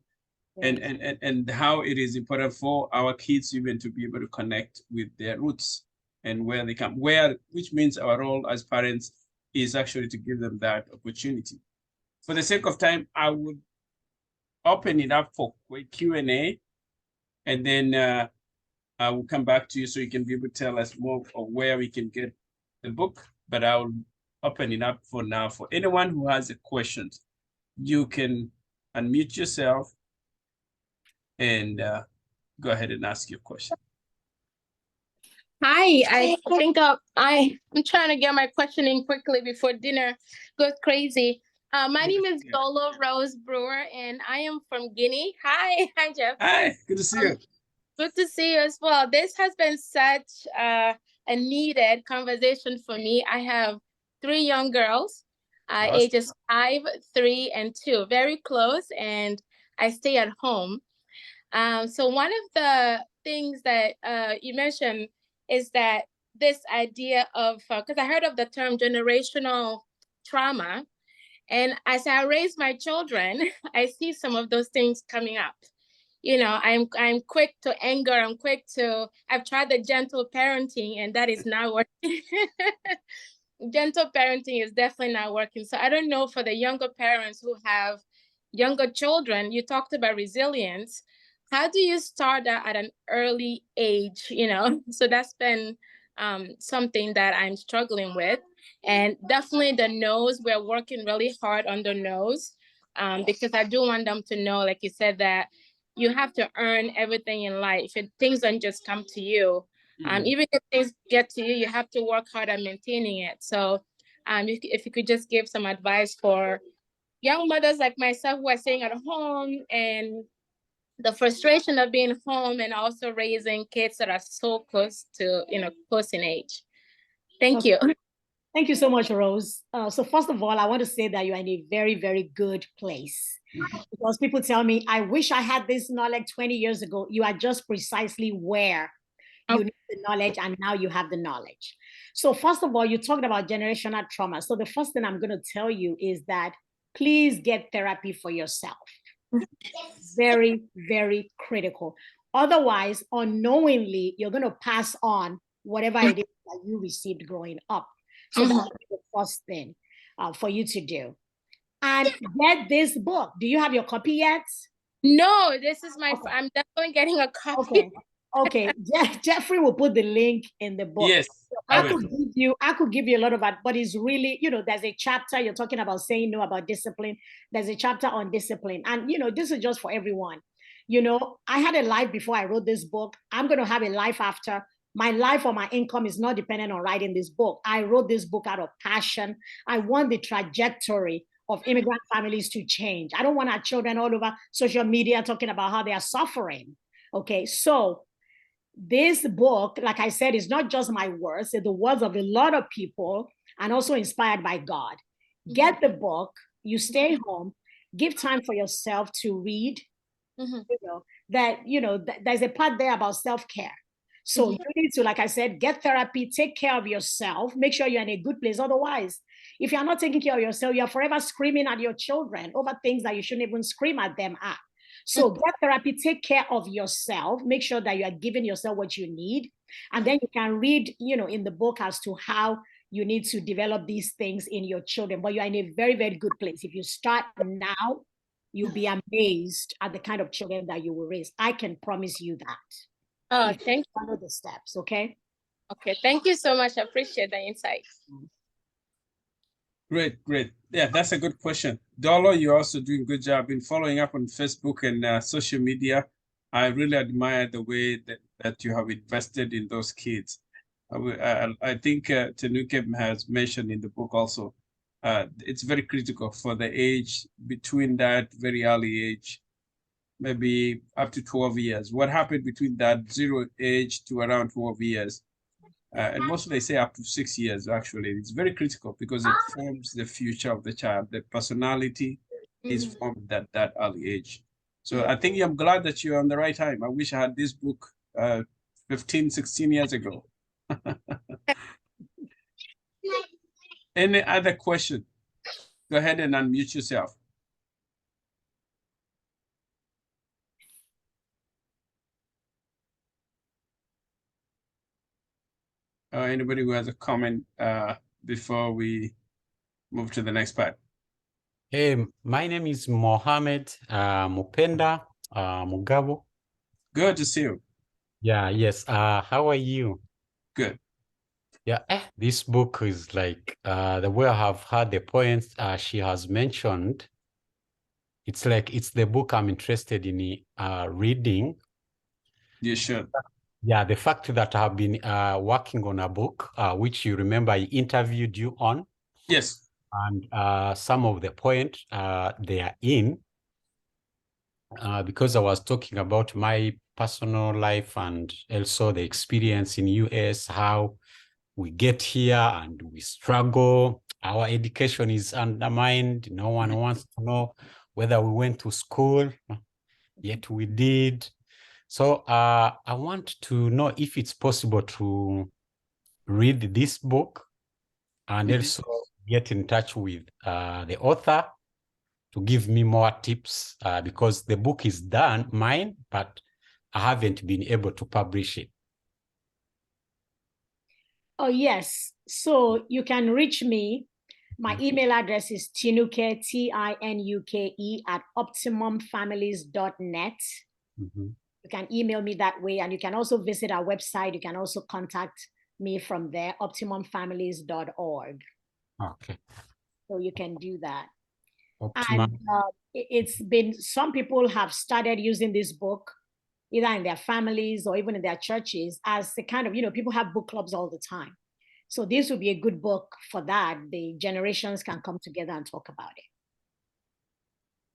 and how it is important for our kids even to be able to connect with their roots and where they come, which means our role as parents is actually to give them that opportunity. For the sake of time, I would open it up for Q&A, and then I will come back to you so you can be able to tell us more of where we can get the book, but I'll open it up for now. For anyone who has a question, you can unmute yourself and go ahead and ask your question. Hi, I think I'm trying to get my question in quickly before dinner goes crazy. My name is Dolo Rose Brewer, and I am from Guinea. Hi, Jeff. Hi, good to see you. Good to see you as well. This has been such a needed conversation for me. I have 3 young girls, Awesome. ages 5, 3, and 2, very close, and I stay at home. So one of the things that you mentioned is that this idea of, because I heard of the term generational trauma, and as I raise my children, I see some of those things coming up. You know, I'm quick to anger, I've tried the gentle parenting, and that is not working. Gentle parenting is definitely not working. So I don't know, for the younger parents who have younger children, you talked about resilience. How do you start that at an early age, you know? So that's been something that I'm struggling with. And definitely the nose, we're working really hard on the nose, because I do want them to know, like you said, that you have to earn everything in life. Things don't just come to you. Even if things get to you, you have to work hard at maintaining it. So if you could just give some advice for young mothers like myself who are staying at home, and the frustration of being home and also raising kids that are so close to, close in age. Thank you. Thank you so much, Rose. So first of all, I want to say that you're in a very, very good place. Because people tell me, I wish I had this knowledge 20 years ago. You are just precisely where you need the knowledge, and now you have the knowledge. So first of all, you talked about generational trauma. So the first thing I'm going to tell you is that please get therapy for yourself. Very, very critical. Otherwise, unknowingly, you're going to pass on whatever it is that you received growing up. So that's the first thing for you to do. And get this book. Do you have your copy yet? No, this is my, I'm definitely getting a copy. Okay. Jeffrey will put the link in the book. Yes. I could give you a lot of that, but it's really, there's a chapter, you're talking about saying no, about discipline. There's a chapter on discipline. And, this is just for everyone. I had a life before I wrote this book. I'm going to have a life after. My life or my income is not dependent on writing this book. I wrote this book out of passion. I want the trajectory of immigrant families to change. I don't want our children all over social media talking about how they are suffering. Okay, so this book, like I said, is not just my words, it's the words of a lot of people, and also inspired by God. Get the book, you stay home, give time for yourself to read. There's a part there about self-care. So you need to, like I said, get therapy, take care of yourself, make sure you're in a good place. Otherwise, if you're not taking care of yourself, you're forever screaming at your children over things that you shouldn't even scream at them at. So get therapy, take care of yourself, make sure that you are giving yourself what you need. And then you can read, in the book as to how you need to develop these things in your children. But you're in a very, very good place. If you start now, you'll be amazed at the kind of children that you will raise. I can promise you that. Oh, thank you. Follow the steps, okay? Okay, thank you so much. I appreciate the insight. Great. Yeah, that's a good question. Dolo, you're also doing a good job in following up on Facebook and social media. I really admire the way that you have invested in those kids. I think Tinuke has mentioned in the book also, it's very critical for the age between that very early age, maybe up to 12 years. What happened between that 0 age to around 12 years? And mostly they say up to 6 years, actually. It's very critical because it forms the future of the child. The personality is formed at that early age. So I think I'm glad that you're on the right time. I wish I had this book 15, 16 years ago. Any other question? Go ahead and unmute yourself. Anybody who has a comment before we move to the next part? Hey, my name is Mohammed Mupenda Mugabo. Good to see you. Yeah, yes. How are you? Good. Yeah, this book is like the way I have heard the points she has mentioned. It's like it's the book I'm interested in reading. You should. Yeah, the fact that I have been working on a book, which you remember I interviewed you on. Yes. And some of the points they are in, because I was talking about my personal life and also the experience in US, how we get here and we struggle. Our education is undermined. No one wants to know whether we went to school, yet we did. So I want to know if it's possible to read this book and also get in touch with the author to give me more tips, because the book is done, mine, but I haven't been able to publish it. Oh, yes. So you can reach me. My email address is Tinuke, Tinuke at optimumfamilies.net. You can email me that way, and you can also visit our website. You can also contact me from there, optimumfamilies.org. Okay. So you can do that. Optimum. And it's been, some people have started using this book either in their families or even in their churches as the kind of, people have book clubs all the time. So this would be a good book for that. The generations can come together and talk about it.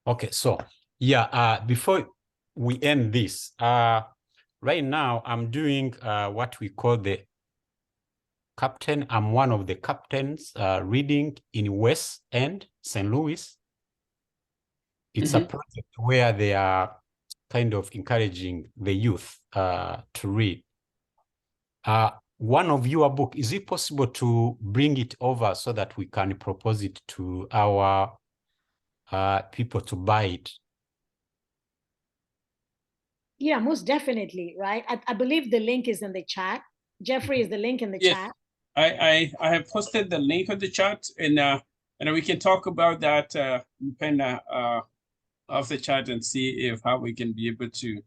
Okay, so yeah, before we end this, right now I'm doing what we call the captain. I'm one of the captains reading in West End, St. Louis. It's a project where they are kind of encouraging the youth to read. One of your book, is it possible to bring it over so that we can propose it to our people to buy it? Yeah, most definitely, right? I believe the link is in the chat. Jeffrey, is the link in the chat? I have posted the link on the chat, and we can talk about that off the chat and see if how we can be able to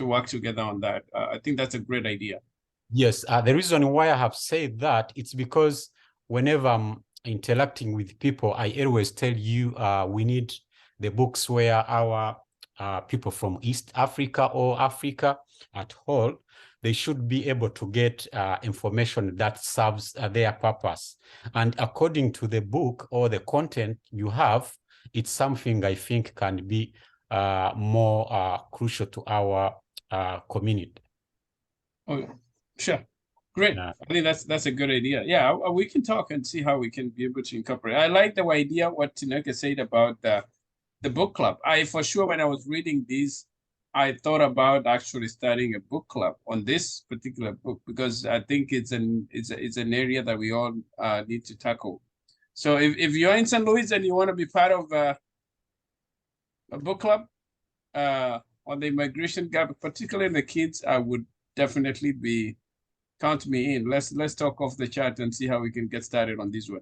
work together on that. I think that's a great idea. Yes, the reason why I have said that, it's because whenever I'm interacting with people, I always tell you we need the books where our people from East Africa or Africa at whole, they should be able to get information that serves their purpose. And according to the book or the content you have, it's something I think can be more crucial to our community. Oh, sure. Great. I think that's a good idea. Yeah, we can talk and see how we can be able to incorporate. I like the idea what Tinuke said about the book club. For sure, when I was reading this, I thought about actually starting a book club on this particular book, because I think it's an area that we all need to tackle. So if you're in St. Louis and you want to be part of a book club on the immigration gap, particularly the kids, I would definitely be count me in. Let's talk off the chat and see how we can get started on this one.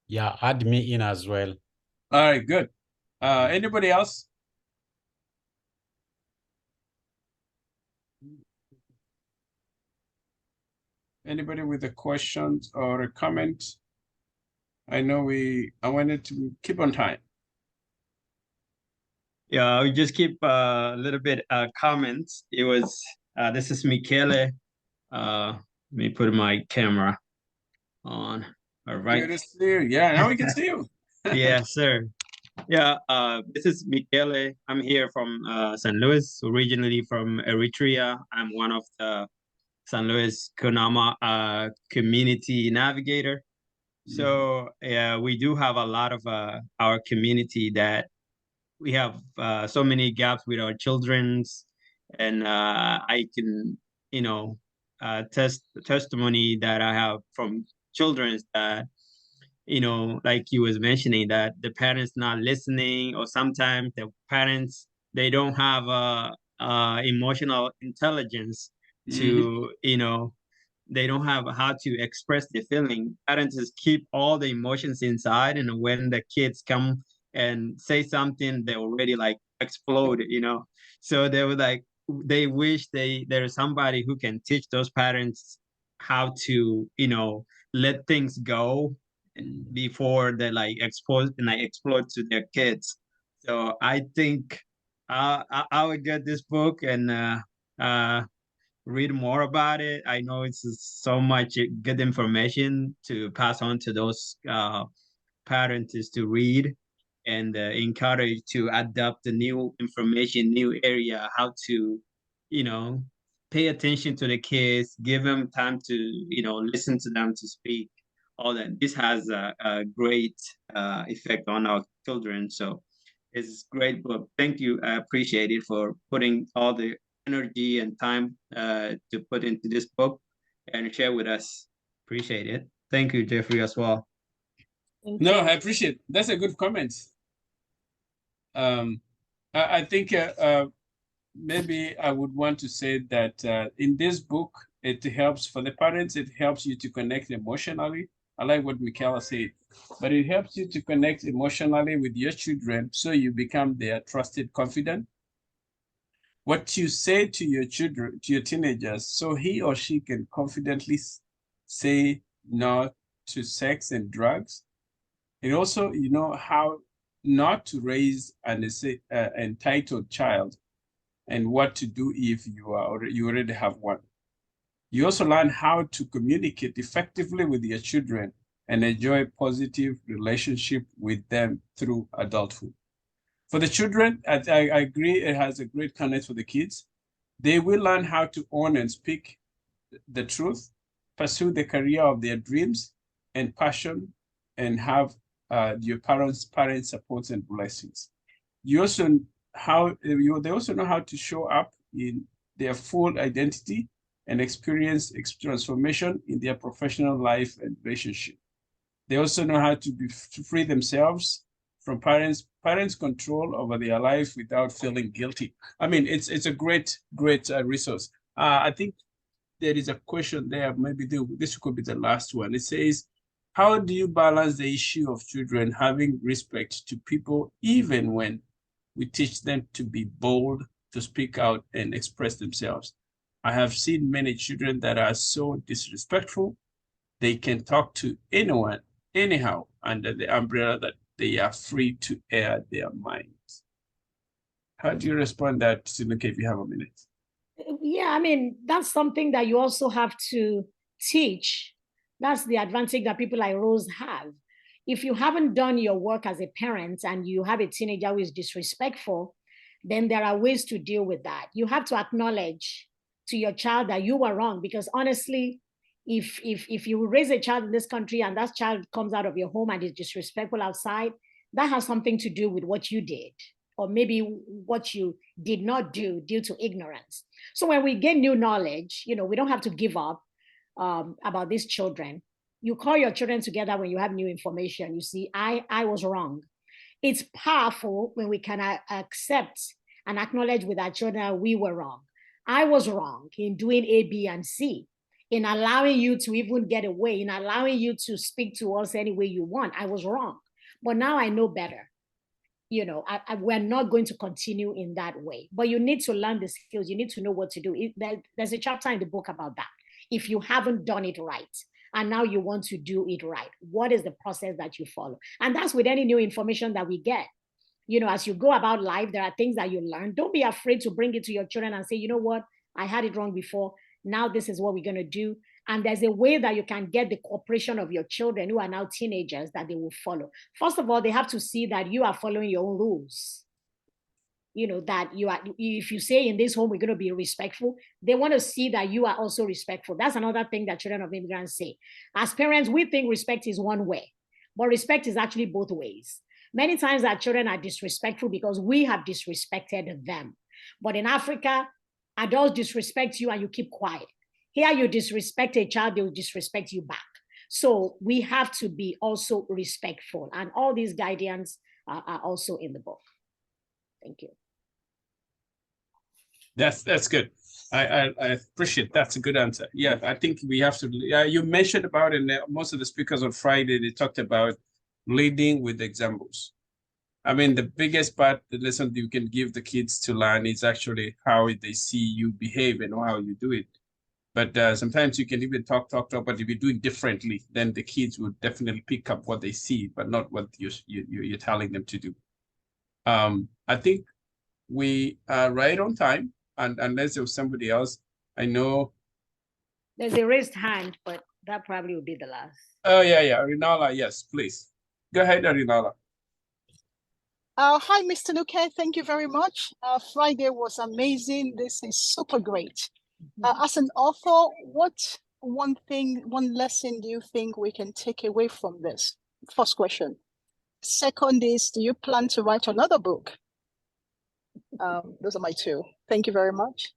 Yeah, add me in as well. All right, good. Anybody else? Anybody with a question or a comment? I wanted to keep on time. Yeah, we just keep a little bit comments. It was this is Michele. Let me put my camera on. All right. Good to see you. Yeah, now we can see you. Yeah, sir. Yeah, this is Michele. I'm here from St. Louis, originally from Eritrea. I'm one of the St. Louis Kunama community navigator. So yeah, we do have a lot of our community that we have so many gaps with our children's, and I can, testimony that I have from children's that, like you was mentioning, that the parents not listening, or sometimes the parents, they don't have emotional intelligence to, they don't have how to express their feeling. Parents just keep all the emotions inside, and when the kids come and say something, they already like explode, you know. So they were like, they wish there's somebody who can teach those parents how to, you know, let things go before they like explode to their kids. So I think I would get this book and read more about it. I know it's so much good information to pass on to those parents is to read and encourage to adopt the new information, new area, how to, you know, pay attention to the kids, give them time to, you know, listen to them to speak. All that. This has a great effect on our children. So it's a great book. Thank you. I appreciate it for putting all the energy and time to put into this book and share with us. Appreciate it. Thank you, Jeffrey, as well. No, I appreciate it. That's a good comment. I think maybe I would want to say that in this book, it helps for the parents, it helps you to connect emotionally. I like what Michaela said, but it helps you to connect emotionally with your children so you become their trusted confidant. What you say to your children, to your teenagers, so he or she can confidently say no to sex and drugs. And also, you know, how not to raise an entitled child and what to do if you already have one. You also learn how to communicate effectively with your children and enjoy positive relationship with them through adulthood. For the children, I agree, it has a great connect for the kids. They will learn how to own and speak the truth, pursue the career of their dreams and passion, and have your parents' support and blessings. They also know how to show up in their full identity and experience transformation in their professional life and relationship. They also know how to free themselves from parents' control over their life without feeling guilty. I mean, it's a great resource. I think there is a question there. Maybe this could be the last one. It says, how do you balance the issue of children having respect to people even when we teach them to be bold, to speak out and express themselves? I have seen many children that are so disrespectful. They can talk to anyone, anyhow, under the umbrella that they are free to air their minds. How do you respond to that, Tinuke, if you have a minute? Yeah, I mean, that's something that you also have to teach. That's the advantage that people like Rose have. If you haven't done your work as a parent and you have a teenager who is disrespectful, then there are ways to deal with that. You have to acknowledge to your child that you were wrong, because honestly, if you raise a child in this country and that child comes out of your home and is disrespectful outside, that has something to do with what you did, or maybe what you did not do due to ignorance. So when we gain new knowledge, you know, we don't have to give up about these children. You call your children together when you have new information. You see, I was wrong. It's powerful when we can accept and acknowledge with our children we were wrong. I was wrong in doing A, B, and C, in allowing you to even get away, in allowing you to speak to us any way you want. I was wrong, but now I know better. You know, we're not going to continue in that way, but you need to learn the skills. You need to know what to do. There's a chapter in the book about that. If you haven't done it right, and now you want to do it right, what is the process that you follow? And that's with any new information that we get. You know, as you go about life, there are things that you learn. Don't be afraid to bring it to your children and say, you know what, I had it wrong before. Now this is what we're going to do. And there's a way that you can get the cooperation of your children who are now teenagers that they will follow. First of all, they have to see that you are following your own rules. You know, that you are, if you say in this home, we're going to be respectful, they want to see that you are also respectful. That's another thing that children of immigrants say. As parents, we think respect is one way, but respect is actually both ways. Many times our children are disrespectful because we have disrespected them. But in Africa, adults disrespect you and you keep quiet. Here you disrespect a child, they will disrespect you back. So we have to be also respectful. And all these guidance are also in the book. Thank you. That's good. I appreciate that's a good answer. Yeah, I think we have to. You mentioned about it. Most of the speakers on Friday they talked about leading with examples. I mean, the biggest part, the lesson you can give the kids to learn is actually how they see you behave and how you do it. But sometimes you can even talk, but if you do it differently, then the kids will definitely pick up what they see, but not what you're telling them to do. I think we are right on time, and unless there was somebody else, I know. There's a raised hand, but that probably will be the last. Oh, yeah. Arinala, yes, please. Go ahead, Arinala. Hi, Mr. Tinuke. Thank you very much. Friday was amazing. This is super great. As an author, what one lesson do you think we can take away from this? First question. Second is, do you plan to write another book? Those are my two. Thank you very much.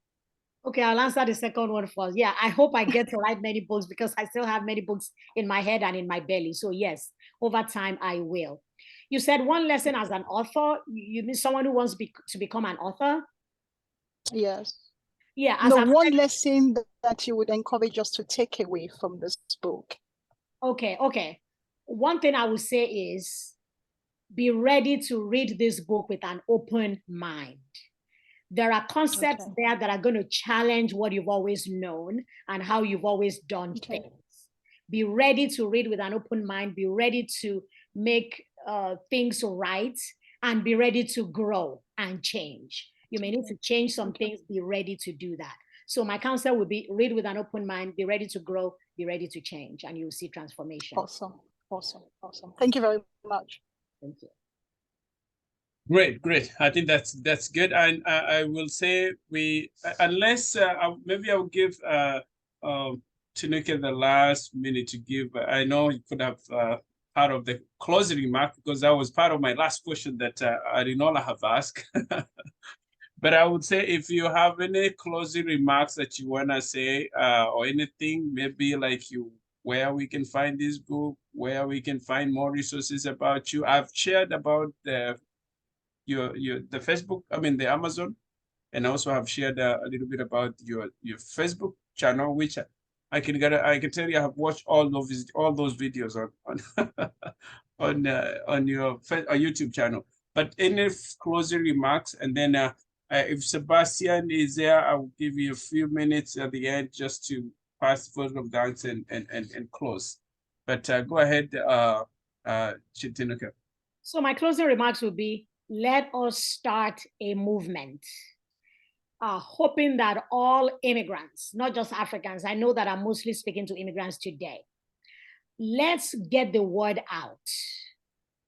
Okay, I'll answer the second one first. Yeah, I hope I get to write many books because I still have many books in my head and in my belly. So yes, over time I will. You said one lesson as an author. You mean someone who wants to become an author? Yes. Yeah. One lesson that you would encourage us to take away from this book. Okay. One thing I would say is be ready to read this book with an open mind. There are concepts there that are going to challenge what you've always known and how you've always done things. Be ready to read with an open mind. Be ready to make things right, and be ready to grow and change. You may need to change some things. Be ready to do that. So my counsel would be read with an open mind, be ready to grow, be ready to change, and you'll see transformation. Awesome. Thank you very much. Thank you. Great. I think that's good. And I will say unless maybe I'll give Tinuke the last minute to give. I know you could have part of the closing remark because that was part of my last question that Arinola have asked. But I would say if you have any closing remarks that you want to say or anything, maybe like where we can find this book, where we can find more resources about you. I've shared about the Facebook, the Amazon, and also have shared a little bit about your Facebook channel, which I can tell you I have watched all those videos on your YouTube channel. But any closing remarks, and then if Sebastian is there, I will give you a few minutes at the end just to pass vote of thanks and close. But go ahead, Tinuke. So my closing remarks would be, let us start a movement, hoping that all immigrants, not just Africans, I know that I'm mostly speaking to immigrants today. Let's get the word out,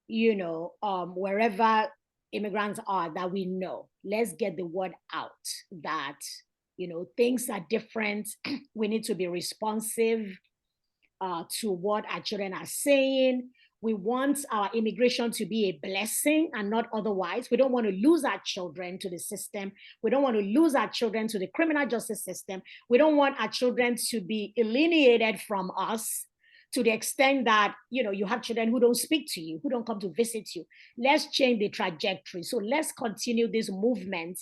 wherever immigrants are that we know. Let's get the word out that, things are different. We need to be responsive to what our children are saying. We want our immigration to be a blessing and not otherwise. We don't want to lose our children to the system. We don't want to lose our children to the criminal justice system. We don't want our children to be alienated from us to the extent that, you have children who don't speak to you, who don't come to visit you. Let's change the trajectory. So let's continue this movement,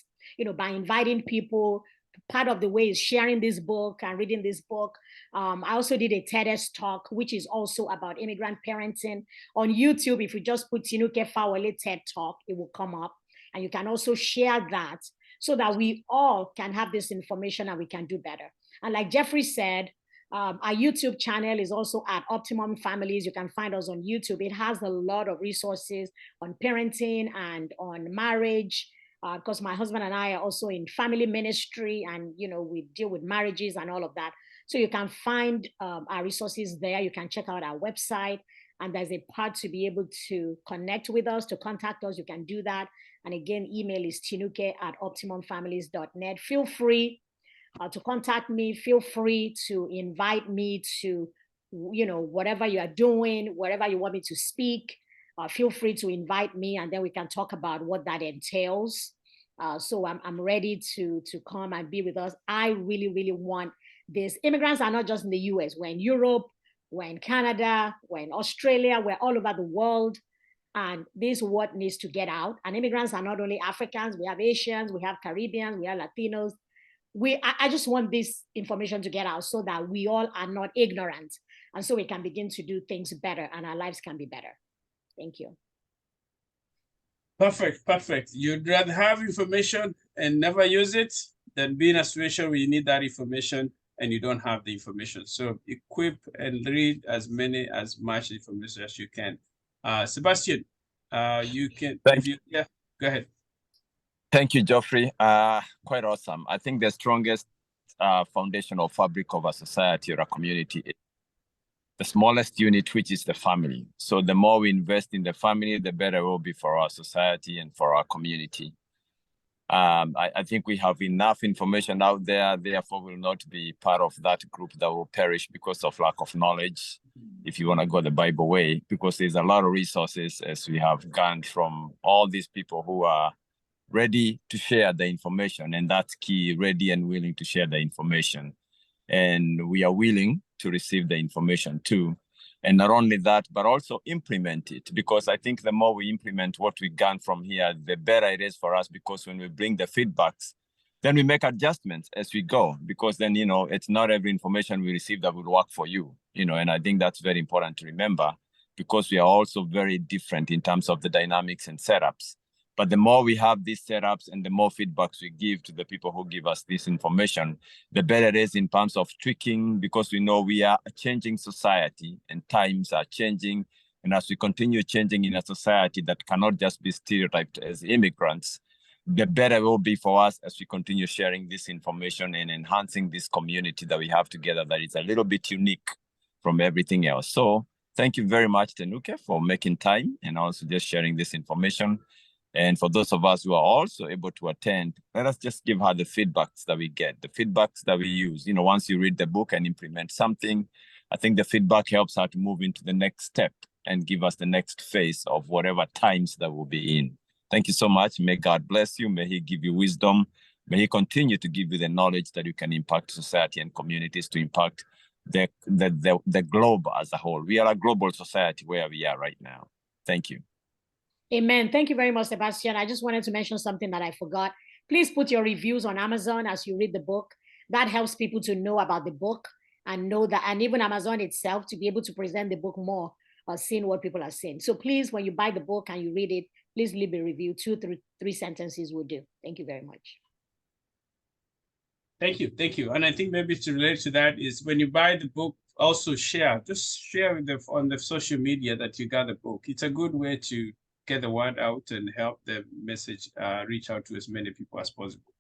by inviting people. Part of the way is sharing this book and reading this book. I also did a TEDx talk, which is also about immigrant parenting. On YouTube, if you just put Tinuke Fawole TED Talk, it will come up. And you can also share that so that we all can have this information and we can do better. And like Jeffrey said, our YouTube channel is also at Optimum Families. You can find us on YouTube. It has a lot of resources on parenting and on marriage, because my husband and I are also in family ministry, and we deal with marriages and all of that. So you can find our resources there. You can check out our website, and there's a part to be able to connect with us, to contact us. You can do that. And again, email is tinuke@optimumfamilies.net. Feel free to contact me. Feel free to invite me to, whatever you are doing, wherever you want me to speak. Feel free to invite me, and then we can talk about what that entails. So I'm ready to come and be with us. I really, really want this. Immigrants are not just in the US. We're in Europe, we're in Canada, we're in Australia, we're all over the world. And this is what needs to get out. And immigrants are not only Africans, we have Asians, we have Caribbeans, we have Latinos. I just want this information to get out so that we all are not ignorant. And so we can begin to do things better and our lives can be better. Thank you. Perfect, perfect. You'd rather have information and never use it than be in a situation where you need that information and you don't have the information. So equip and read as much information as you can. Sebastian, you can, yeah, go ahead. Thank you, Geoffrey. Quite awesome. I think the strongest foundational fabric of a society or a community is the smallest unit, which is the family. So the more we invest in the family, the better it will be for our society and for our community. I think we have enough information out there, therefore will not be part of that group that will perish because of lack of knowledge, if you want to go the Bible way, because there's a lot of resources as we have gained from all these people who are ready to share the information, and that's key, ready and willing to share the information. And we are willing to receive the information too. And not only that, but also implement it, because I think the more we implement what we gain from here, the better it is for us, because when we bring the feedbacks, then we make adjustments as we go, because then, you know, it's not every information we receive that will work for you, you know, and I think that's very important to remember, because we are also very different in terms of the dynamics and setups. But the more we have these setups and the more feedbacks we give to the people who give us this information, the better it is in terms of tweaking, because we know we are a changing society and times are changing. And as we continue changing in a society that cannot just be stereotyped as immigrants, the better it will be for us as we continue sharing this information and enhancing this community that we have together that is a little bit unique from everything else. So thank you very much, Tinuke, for making time and also just sharing this information. And for those of us who are also able to attend, let us just give her the feedbacks that we get, the feedbacks that we use. You know, once you read the book and implement something, I think the feedback helps her to move into the next step and give us the next phase of whatever times that we'll be in. Thank you so much. May God bless you. May He give you wisdom. May He continue to give you the knowledge that you can impact society and communities, to impact the globe as a whole. We are a global society where we are right now. Thank you. Amen. Thank you very much, Sebastian. I just wanted to mention something that I forgot. Please put your reviews on Amazon as you read the book. That helps people to know about the book and know that, and even Amazon itself to be able to present the book more, seeing what people are saying. So please, when you buy the book and you read it, please leave a review. 2, 3 sentences will do. Thank you very much. Thank you. Thank you. And I think maybe to relate to that is when you buy the book, also share. Just share with on the social media that you got the book. It's a good way to get the word out and help the message reach out to as many people as possible.